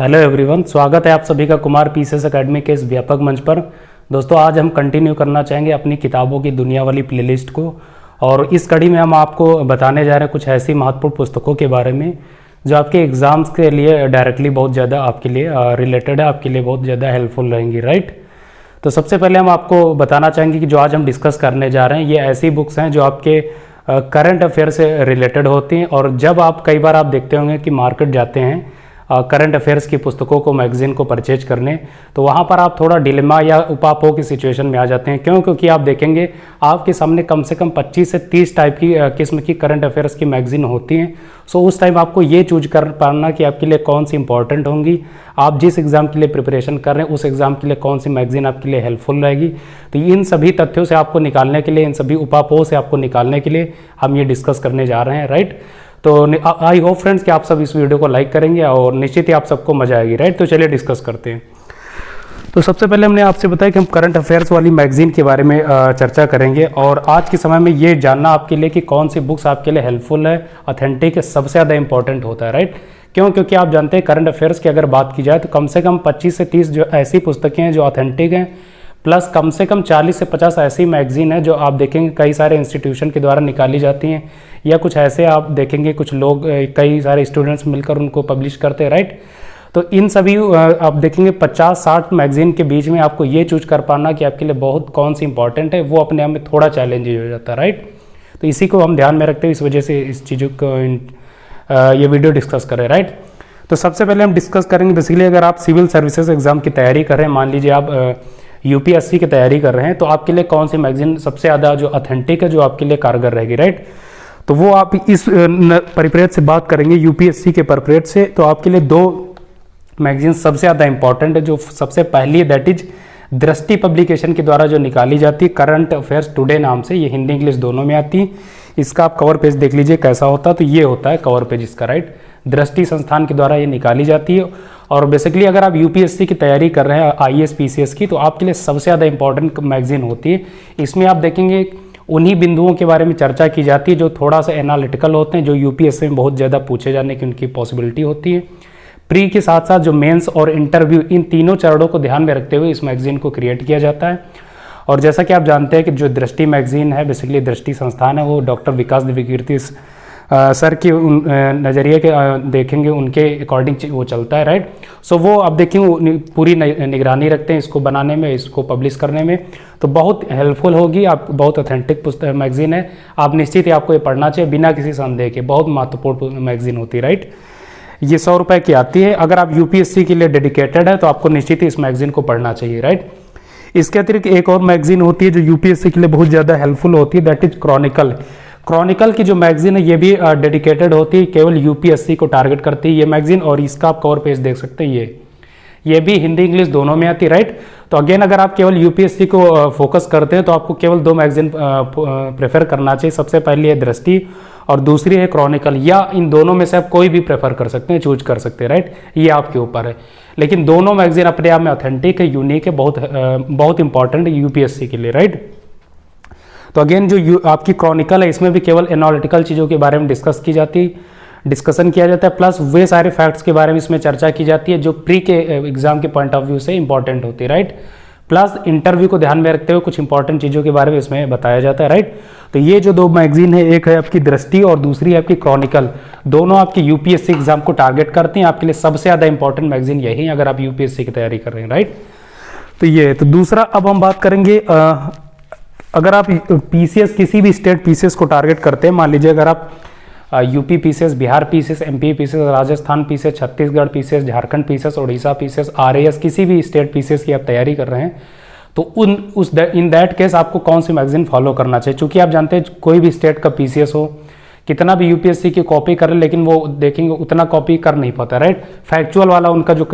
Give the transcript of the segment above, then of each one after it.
Hello everyone, स्वागत है आप सभी का कुमार पीसीएस एकेडमी के इस व्यापक मंच पर। दोस्तों, आज हम कंटिन्यू करना चाहेंगे अपनी किताबों की दुनिया वाली प्लेलिस्ट को। और इस कड़ी में हम आपको बताने जा रहे हैं कुछ ऐसी महत्वपूर्ण पुस्तकों के बारे में जो आपके एग्ज़ाम्स के लिए डायरेक्टली बहुत ज़्यादा आपके लिए रिलेटेड है, आपके लिए बहुत ज़्यादा हेल्पफुल रहेंगी, राइट। तो सबसे पहले हम आपको बताना चाहेंगे कि जो आज हम डिस्कस करने जा रहे हैं ये ऐसी बुक्स हैं जो आपके करंट अफेयर से रिलेटेड होती हैं। और जब आप कई बार आप देखते होंगे कि मार्केट जाते हैं करंट अफेयर्स की पुस्तकों को, मैगजीन को परचेज करने, तो वहाँ पर आप थोड़ा डिलेमा या उपापोह की सिचुएशन में आ जाते हैं। क्यों? क्योंकि आप देखेंगे आपके सामने कम से कम 25 से 30 टाइप की किस्म की करंट अफेयर्स की मैगजीन होती हैं। सो उस टाइम आपको ये चूज कर पाना कि आपके लिए कौन सी इंपॉर्टेंट होंगी, आप जिस एग्ज़ाम के लिए प्रिपरेशन कर रहे हैं उस एग्ज़ाम के लिए कौन सी मैगजीन आपके लिए हेल्पफुल रहेगी। तो इन सभी तथ्यों से आपको निकालने के लिए, इन सभी उपापोह से आपको निकालने के लिए हम ये डिस्कस करने जा रहे हैं, राइट। तो आई होप फ्रेंड्स कि आप सब इस वीडियो को लाइक करेंगे और निश्चित ही आप सबको मजा आएगी, राइट। तो चलिए डिस्कस करते हैं। तो सबसे पहले हमने आपसे बताया कि हम करंट अफेयर्स वाली मैगजीन के बारे में चर्चा करेंगे। और आज के समय में ये जानना आपके लिए कि कौन सी बुक्स आपके लिए हेल्पफुल है, ऑथेंटिक है, सबसे ज़्यादा इंपॉर्टेंट होता है, राइट। क्यों? क्योंकि आप जानते हैं करंट अफेयर्स की अगर बात की जाए तो कम से कम 25 से 30 जो ऐसी पुस्तकें हैं जो ऑथेंटिक हैं, प्लस कम से कम 40 से 50 ऐसी मैगजीन है जो आप देखेंगे कई सारे इंस्टीट्यूशन के द्वारा निकाली जाती हैं, या कुछ ऐसे आप देखेंगे कुछ लोग, कई सारे स्टूडेंट्स मिलकर उनको पब्लिश करते हैं, राइट। तो इन सभी आप देखेंगे 50-60 मैगजीन के बीच में आपको ये चूज कर पाना कि आपके लिए बहुत कौन सी इंपॉर्टेंट है, वो अपने आप में थोड़ा चैलेंजिंग हो जाता है, राइट। तो इसी को हम ध्यान में रखते हैं, इस वजह से इस चीज़ों को ये वीडियो डिस्कस करें, राइट। तो सबसे पहले हम डिस्कस करेंगे बेसिकली अगर आप सिविल सर्विसेज एग्जाम की तैयारी कर रहे हैं, मान लीजिए आप यूपीएससी की तैयारी कर रहे हैं, तो आपके लिए कौन सी मैगजीन सबसे ज़्यादा जो ऑथेंटिक है, जो आपके लिए कारगर रहेगी, राइट। तो वो आप इस परिप्रेक्ष्य से बात करेंगे यूपीएससी के परिप्रेक्ष्य से। तो आपके लिए दो मैगजीन सबसे ज़्यादा इंपॉर्टेंट है। जो सबसे पहली है दैट इज दृष्टि पब्लिकेशन के द्वारा जो निकाली जाती है करंट अफेयर्स टुडे नाम से, ये हिंदी इंग्लिश दोनों में आती है। इसका आप कवर पेज देख लीजिए कैसा होता है। तो ये होता है कवर पेज इसका, राइट। दृष्टि संस्थान के द्वारा ये निकाली जाती है। और बेसिकली अगर आप यूपीएससी की तैयारी कर रहे हैं, आईएएस पीसीएस की, तो आपके लिए सबसे ज़्यादा इंपॉर्टेंट मैगजीन होती है। इसमें आप देखेंगे उन्हीं बिंदुओं के बारे में चर्चा की जाती है जो थोड़ा सा एनालिटिकल होते हैं, जो यूपीएससी में बहुत ज़्यादा पूछे जाने की उनकी पॉसिबिलिटी होती है। प्री के साथ साथ जो मेंस और इंटरव्यू, इन तीनों चरणों को ध्यान में रखते हुए इस मैगजीन को क्रिएट किया जाता है। और जैसा कि आप जानते हैं कि जो दृष्टि मैगजीन है, बेसिकली दृष्टि संस्थान है, वो डॉक्टर विकास दिव्यकीर्ति सर के नज़रिए के देखेंगे उनके अकॉर्डिंग वो चलता है, राइट। सो वो आप देखेंगे पूरी निगरानी रखते हैं इसको बनाने में, इसको पब्लिश करने में। तो बहुत हेल्पफुल होगी, आप बहुत ऑथेंटिक पुस्तक मैगजीन है, आप निश्चित ही आपको ये पढ़ना चाहिए बिना किसी संदेह के। बहुत महत्वपूर्ण मैगजीन होती है, राइट। ये 100 रुपये की आती है। अगर आप यूपीएससी के लिए डेडिकेटेड है तो आपको निश्चित ही इस मैगजीन को पढ़ना चाहिए, राइट। इसके अतिरिक्त एक और मैगजीन होती है जो यूपीएससी के लिए बहुत ज़्यादा हेल्पफुल होती है, दैट इज क्रॉनिकल। क्रॉनिकल की जो मैगजीन है ये भी डेडिकेटेड होती है, केवल यूपीएससी को टारगेट करती है ये मैगजीन। और इसका आप कवर पेज देख सकते हैं, ये भी हिंदी इंग्लिश दोनों में आती है, राइट। तो अगेन अगर आप केवल यूपीएससी को फोकस करते हैं तो आपको केवल दो मैगजीन प्रेफर करना चाहिए। सबसे पहली है दृष्टि और दूसरी है क्रॉनिकल, या इन दोनों में से आप कोई भी प्रेफर कर सकते हैं, चूज कर सकते हैं, राइट। ये आपके ऊपर है, लेकिन दोनों मैगजीन अपने आप में ऑथेंटिक है, यूनिक है, बहुत इंपॉर्टेंट है यूपीएससी के लिए, राइट। तो अगेन जो आपकी क्रॉनिकल है इसमें भी केवल एनालिटिकल चीज़ों के बारे में डिस्कशन किया जाता है, प्लस वे सारे फैक्ट्स के बारे में इसमें चर्चा की जाती है जो प्री के एग्जाम के पॉइंट ऑफ व्यू से इंपॉर्टेंट होती है, राइट। प्लस इंटरव्यू को ध्यान में रखते हुए कुछ इंपॉर्टेंट चीज़ों के बारे में इसमें बताया जाता है, राइट। तो ये जो दो मैगजीन है, एक है आपकी दृष्टि और दूसरी है आपकी क्रॉनिकल, दोनों आपकी यूपीएससी एग्जाम को टारगेट करती हैं। आपके लिए सबसे ज़्यादा इंपॉर्टेंट मैगजीन यही है अगर आप यूपीएससी की तैयारी कर रहे हैं, राइट। तो ये तो दूसरा अब हम बात करेंगे अगर आप पीसीएस, किसी भी स्टेट पीसीएस को टारगेट करते हैं, मान लीजिए अगर आप UP PCS, Bihar PCS, MP PCS, Rajasthan PCS, Chhattisgarh PCS, Jharkhand PCS, Orissa PCS, RAS, किसी भी स्टेट पीसीएस की आप तैयारी कर रहे हैं, तो इन दैट केस आपको कौन सी मैगजीन फॉलो करना चाहिए। क्योंकि आप जानते हैं कोई भी स्टेट का पीसीएस हो, कितना भी यूपीएससी की कॉपी कर लेकिन वो देखेंगे उतना कॉपी कर नहीं पाता, राइट। फैक्चुअल वाला उनका जो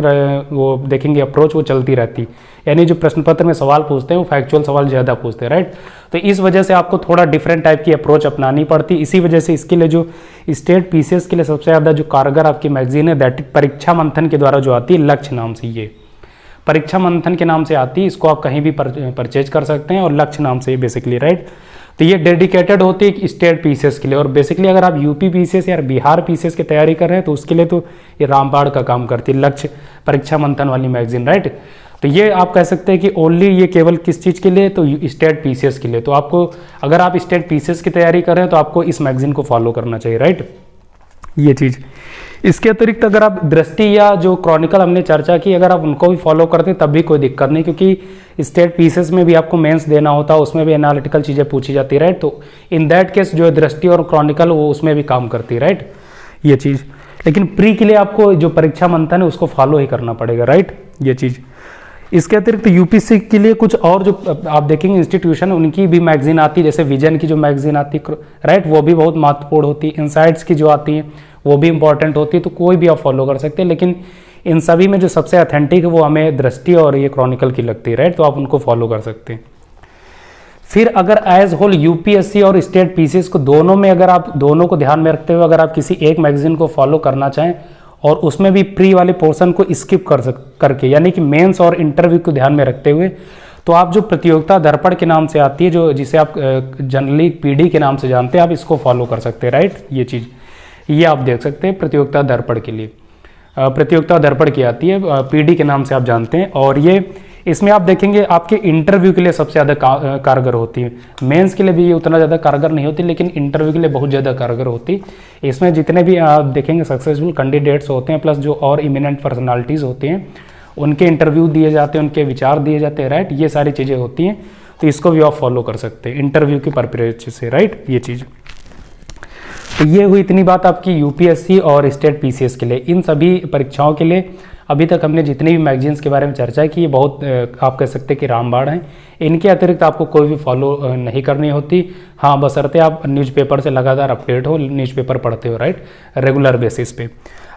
वो देखेंगे अप्रोच वो चलती रहती, यानी जो प्रश्न पत्र में सवाल पूछते हैं वो फैक्चुअल सवाल ज़्यादा पूछते हैं, राइट। तो इस वजह से आपको थोड़ा डिफरेंट टाइप की अप्रोच अपनानी पड़ती। इसी वजह से इसके लिए जो स्टेट पीसीएस के लिए सबसे ज़्यादा जो कारगर आपकी मैगजीन है दैट परीक्षा मंथन के द्वारा जो आती है, लक्ष्य नाम से, ये परीक्षा मंथन के नाम से आती है। इसको आप कहीं भी परचेज कर सकते हैं और लक्ष्य नाम से बेसिकली, राइट। तो ये डेडिकेटेड होती है एक स्टेट पीसीएस के लिए। और बेसिकली अगर आप यूपी पीसीएस या बिहार पीसीएस की तैयारी कर रहे हैं तो उसके लिए तो ये रामबाण का काम करती है, लक्ष्य परीक्षा मंथन वाली मैगजीन, राइट। तो ये आप कह सकते हैं कि ओनली ये केवल किस चीज़ के लिए, तो स्टेट पीसीएस के लिए। तो आपको अगर आप स्टेट पीसीएस की तैयारी कर रहे हैं तो आपको इस मैगजीन को फॉलो करना चाहिए, राइट, ये चीज़। इसके अतिरिक्त अगर आप दृष्टि या जो क्रॉनिकल हमने चर्चा की, अगर आप उनको भी फॉलो करते हैं तब भी कोई दिक्कत नहीं, क्योंकि स्टेट पीसीएस में भी आपको मेंस देना होता है, उसमें भी एनालिटिकल चीज़ें पूछी जाती है, राइट। तो इन दैट केस जो दृष्टि और क्रॉनिकल वो उसमें भी काम करती है, राइट, ये चीज़। लेकिन प्री के लिए आपको जो परीक्षा मंथन है उसको फॉलो ही करना पड़ेगा, राइट, ये चीज़। इसके अतिरिक्त यूपीएससी के लिए कुछ और जो आप देखेंगे इंस्टीट्यूशन, उनकी भी मैगजीन आती है, जैसे विजन की जो मैगजीन आती है, राइट, वो भी बहुत महत्वपूर्ण होती है। इनसाइट्स की जो आती है वो भी इंपॉर्टेंट होती है, तो कोई भी आप फॉलो कर सकते हैं। लेकिन इन सभी में जो सबसे ऑथेंटिक है वो हमें दृष्टि और ये क्रॉनिकल की लगती है, राइट, तो आप उनको फॉलो कर सकते हैं। फिर अगर एज होल यूपीएससी और स्टेट पीसीएस को दोनों में, अगर आप दोनों को ध्यान में रखते हुए अगर आप किसी एक मैगजीन को फॉलो करना चाहें और उसमें भी प्री वाले पोर्शन को स्किप करके, यानी कि मेंस और इंटरव्यू को ध्यान में रखते हुए, तो आप जो प्रतियोगिता दर्पण के नाम से आती है, जो जिसे आप जनरली पीडी के नाम से जानते हैं, आप इसको फॉलो कर सकते हैं, राइट, ये चीज़। ये आप देख सकते हैं प्रतियोगिता दर्पण के लिए, प्रतियोगिता दर्पण की आती है, पीडी के नाम से आप जानते हैं। और ये इसमें आप देखेंगे आपके इंटरव्यू के लिए सबसे ज़्यादा कारगर होती है। मेंस के लिए भी ये उतना ज़्यादा कारगर नहीं होती, लेकिन इंटरव्यू के लिए बहुत ज़्यादा कारगर होती। इसमें जितने भी आप देखेंगे सक्सेसफुल कैंडिडेट्स होते हैं, प्लस जो और इमिनेंट पर्सनालिटीज़ होती हैं, उनके इंटरव्यू दिए जाते हैं, उनके विचार दिए जाते हैं, राइट, ये सारी चीज़ें होती हैं। तो इसको भी आप फॉलो कर सकते हैं इंटरव्यू की प्रिपरेशन से, राइट, ये चीज़। तो ये हुई इतनी बात आपकी यूपीएससी और स्टेट पीसीएस के लिए। इन सभी परीक्षाओं के लिए अभी तक हमने जितनी भी मैगजीन्स के बारे में चर्चा की, ये बहुत आप कह सकते हैं कि रामबाण हैं। इनके अतिरिक्त आपको कोई भी फॉलो नहीं करनी होती। हाँ, बशर्ते आप न्यूज़पेपर से लगातार अपडेट हो, न्यूज़पेपर पढ़ते हो, राइट, रेगुलर बेसिस पे।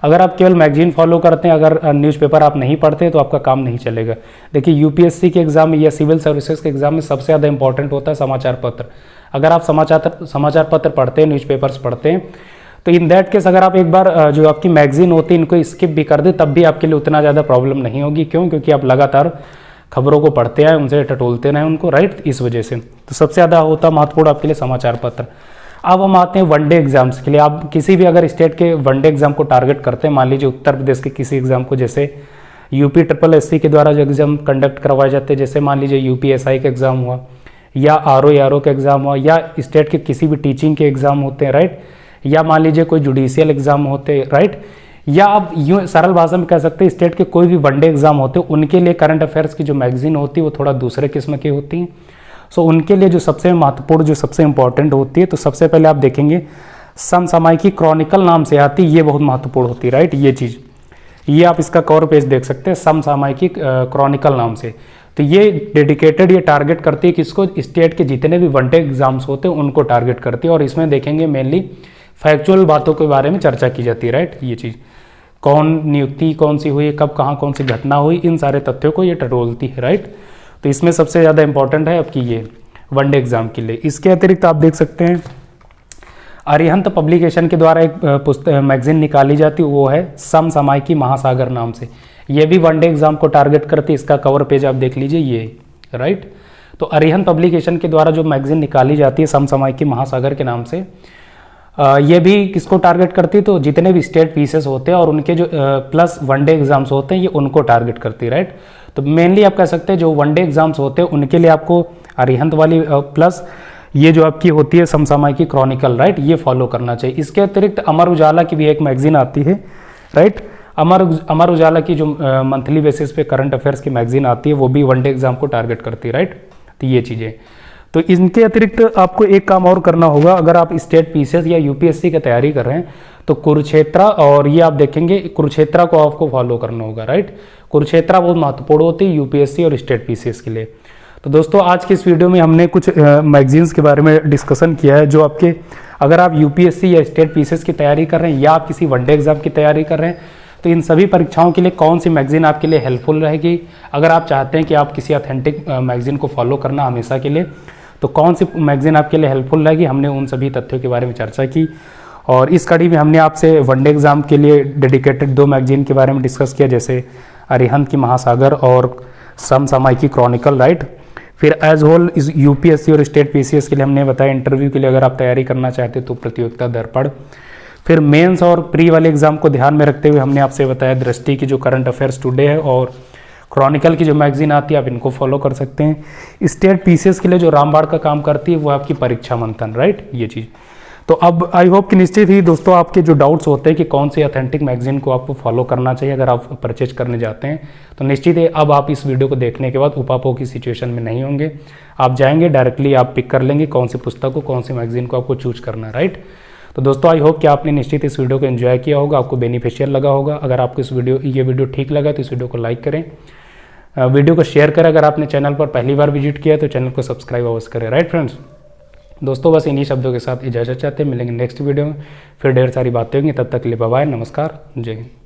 अगर आप केवल मैगजीन फॉलो करते हैं, अगर न्यूज़पेपर आप नहीं पढ़ते तो आपका काम नहीं चलेगा। देखिए, यूपीएससी के एग्जाम में या सिविल सर्विसेज के एग्जाम में सबसे ज़्यादा इंपॉर्टेंट होता है समाचार पत्र। अगर आप समाचार पत्र पढ़ते हैं, न्यूज़पेपर्स पढ़ते हैं, तो इन दैट केस अगर आप एक बार जो आपकी मैगजीन होती है इनको स्किप भी कर दें, तब भी आपके लिए उतना ज़्यादा प्रॉब्लम नहीं होगी। क्यों? क्योंकि आप लगातार खबरों को पढ़ते आए, उनसे टटोलते रहें उनको, राइट, इस वजह से। तो सबसे ज़्यादा होता महत्वपूर्ण आपके लिए समाचार पत्र। अब हम आते हैं वनडे एग्जाम्स के लिए। आप किसी भी अगर स्टेट के वनडे एग्जाम को टारगेट करते हैं, मान लीजिए उत्तर प्रदेश के किसी एग्जाम को, जैसे यूपी SSSC के द्वारा जो एग्जाम कंडक्ट करवाए जाते हैं, जैसे मान लीजिए यूपीएसआई का एग्जाम हुआ, या आरओ का एग्जाम हुआ, या स्टेट के किसी भी टीचिंग के एग्जाम होते हैं, राइट, या मान लीजिए कोई जुडिशियल एग्जाम होते हैं, राइट, या आप यूँ सरल भाषा में कह सकते हैं स्टेट के कोई भी वनडे एग्जाम होते हैं, उनके लिए करंट अफेयर्स की जो मैगजीन होती है वो थोड़ा दूसरे किस्म की होती हैं। सो उनके लिए जो सबसे महत्वपूर्ण, जो सबसे इंपॉर्टेंट होती है, तो सबसे पहले आप देखेंगे समसामयिकी क्रॉनिकल नाम से आती है, ये बहुत महत्वपूर्ण होती है, राइट, ये चीज़। ये आप इसका कवर पेज देख सकते हैं, समसामयिकी क्रॉनिकल नाम से। तो ये डेडिकेटेड, ये टारगेट करती है किसको? स्टेट के जितने भी वनडे एग्जाम्स होते हैं उनको टारगेट करती है। और इसमें देखेंगे मेनली फैक्चुअल बातों के बारे में चर्चा की जाती है, राइट, ये चीज़। कौन नियुक्ति कौन सी हुई, कब कहाँ कौन सी घटना हुई, इन सारे तथ्यों को ये टटोलती है, राइट। तो इसमें सबसे ज़्यादा इंपॉर्टेंट है आपकी ये वनडे एग्जाम के लिए। इसके अतिरिक्त आप देख सकते हैं अरिहंत पब्लिकेशन के द्वारा एक पुस्तक मैगजीन निकाली जाती है, वो है समसामयिकी महासागर नाम से। ये भी वनडे एग्जाम को टारगेट करती है। इसका कवर पेज आप देख लीजिए, ये, राइट। तो अरिहंत पब्लिकेशन के द्वारा जो मैगजीन निकाली जाती है समसामयिकी महासागर के नाम से, ये भी किसको टारगेट करती है? तो जितने भी स्टेट पीसेस होते हैं और उनके जो प्लस वनडे एग्जाम्स होते हैं, ये उनको टारगेट करती है, राइट। तो मेनली आप कह सकते हैं जो वनडे एग्जाम्स होते हैं उनके लिए आपको अरिहंत वाली प्लस ये जो आपकी होती है समसामयिकी क्रॉनिकल, राइट, ये फॉलो करना चाहिए। इसके अतिरिक्त अमर उजाला की भी एक मैगजीन आती है, राइट। अमर उजाला की जो मंथली बेसिस पे करंट अफेयर्स की मैगजीन आती है, वो भी वनडे एग्जाम को टारगेट करती है, राइट। तो ये चीज़ें, तो इनके अतिरिक्त आपको एक काम और करना होगा। अगर आप स्टेट पीसीएस या यूपीएससी की तैयारी कर रहे हैं तो कुरुक्षेत्रा, और ये आप देखेंगे कुरुक्षेत्रा को आपको फॉलो करना होगा, राइट। कुरुक्षेत्रा बहुत महत्वपूर्ण होती है यूपीएससी और स्टेट पीसीएस के लिए। तो दोस्तों, आज की इस वीडियो में हमने कुछ मैगजीन्स के बारे में डिस्कशन किया है, जो आपके अगर आप यूपीएससी या स्टेट पीसीएस की तैयारी कर रहे हैं या आप किसी वनडे एग्जाम की तैयारी कर रहे हैं, तो इन सभी परीक्षाओं के लिए कौन सी मैगजीन आपके लिए हेल्पफुल रहेगी। अगर आप चाहते हैं कि आप किसी ऑथेंटिक मैगजीन को फॉलो करना हमेशा के लिए, तो कौन सी मैगजीन आपके लिए हेल्पफुल रहेगी, हमने उन सभी तथ्यों के बारे में चर्चा की। और इस कड़ी में हमने आपसे वनडे एग्जाम के लिए डेडिकेटेड 2 मैगजीन के बारे में डिस्कस किया, जैसे अरिहंत की महासागर और समसामयिकी क्रॉनिकल, राइट। फिर एज होल इस यूपीएससी और स्टेट पीसीएस के लिए हमने बताया इंटरव्यू के लिए अगर आप तैयारी करना चाहते तो प्रतियोगिता दर्पण। फिर मेंस और प्री वाले एग्जाम को ध्यान में रखते हुए हमने आपसे बताया दृष्टि की जो करंट अफेयर्स टुडे है, और क्रॉनिकल की जो मैगजीन आती है आप इनको फॉलो कर सकते हैं। स्टेट पीसीएस के लिए जो रामबाड़ का काम करती है वो आपकी परीक्षा मंथन, राइट, ये चीज़। तो अब आई होप कि निश्चित ही दोस्तों आपके जो डाउट्स होते हैं कि कौन सी ऑथेंटिक मैगजीन को आपको फॉलो करना चाहिए अगर आप परचेज करने जाते हैं, तो निश्चित ही अब आप इस वीडियो को देखने के बाद उपापो की सिचुएशन में नहीं होंगे। आप जाएंगे डायरेक्टली आप पिक कर लेंगे कौन सी पुस्तक को, कौन सी मैगजीन को आपको चूज करना है, राइट। तो दोस्तों आई होप कि आपने निश्चित इस वीडियो को एंजॉय किया होगा, आपको बेनिफिशियल लगा होगा। अगर आपको ये वीडियो ठीक लगा तो इस वीडियो को लाइक करें, वीडियो को शेयर करें। अगर आपने चैनल पर पहली बार विजिट किया है तो चैनल को सब्सक्राइब अवश्य करें, राइट फ्रेंड्स। दोस्तों बस इन्हीं शब्दों के साथ इजाज़त चाहते हैं, मिलेंगे नेक्स्ट वीडियो में, फिर ढेर सारी बातें होंगी। तब तक के लिए बाय बाय, नमस्कार, जय हिंद।